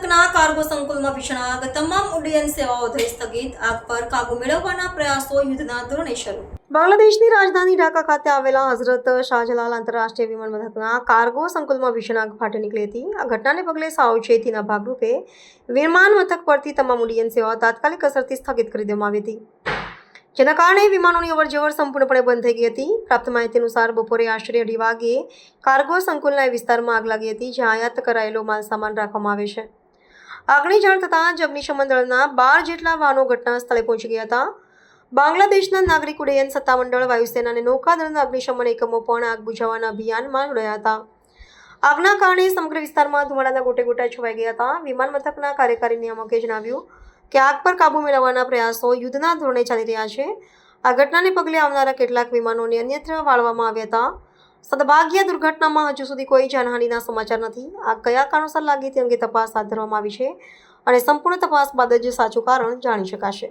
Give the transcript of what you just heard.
મથકના કાર્ગો સંકુલમાં ભીષણ આગ, તમામ ઉડ્ડયન સેવાઓ થઈ સ્થગિત. આગ પર કાબુ મેળવવાના પ્રયાસો યુદ્ધના ધોરણે શરૂ. બાંગ્લાદેશની રાજધાની ઢાકા ખાતે આવેલા હઝરત શાહજલાલ આંતરરાષ્ટ્રીય વિમાન મથકના કાર્ગો સંકુલમાં ભીષણ આગ ફાટી નીકળી હતી. આ ઘટનાને પગલે સાવચેતીના ભાગરૂપે વિમાન મથક પરથી તમામ ઉડ્ડયન સેવાઓ તાત્કાલિક અસરથી સ્થગિત કરી દેવામાં આવી હતી, જેના કારણે વિમાનોની અવરજવર સંપૂર્ણપણે બંધ થઈ ગઈ હતી. પ્રાપ્ત માહિતી અનુસાર બપોરે આશરે 2:30 વાગ્યે કાર્ગો સંકુલના એ વિસ્તારમાં આગ લાગી હતી, જ્યાં આયાત કરાયેલો માલસામાન રાખવામાં આવે છે. આગની જાણ થતાં જ અગ્નિશમન દળના 12 જેટલા વાહનો ઘટના સ્થળે પહોંચી ગયા હતા. બાંગ્લાદેશના નાગરિક ઉડ્ડયન સત્તામંડળ, વાયુસેના અને નૌકાદળના અગ્નિશમન એકમો પણ આગ બુઝાવવાના અભિયાનમાં જોડાયા હતા. આગના કારણે સમગ્ર વિસ્તારમાં ધુમાડાના ગોટેગોટા છવાઈ ગયા હતા. વિમાન મથકના કાર્યકારી નિયામકે જણાવ્યું કે આગ પર કાબૂ મેળવવાના પ્રયાસો યુદ્ધના ધોરણે ચાલી રહ્યા છે. આ ઘટનાને પગલે આવનારા કેટલાક વિમાનોને અન્યત્ર વાળવામાં આવ્યા હતા. સદભાગ્ય દુર્ઘટનામાં હજુ સુધી કોઈ જાનહાનિના સમાચાર નથી. આગ કયા કારણોસર લાગી તે અંગે તપાસ હાથ ધરવામાં આવી છે અને સંપૂર્ણ તપાસ બાદ જ સાચું કારણ જાણી શકાશે.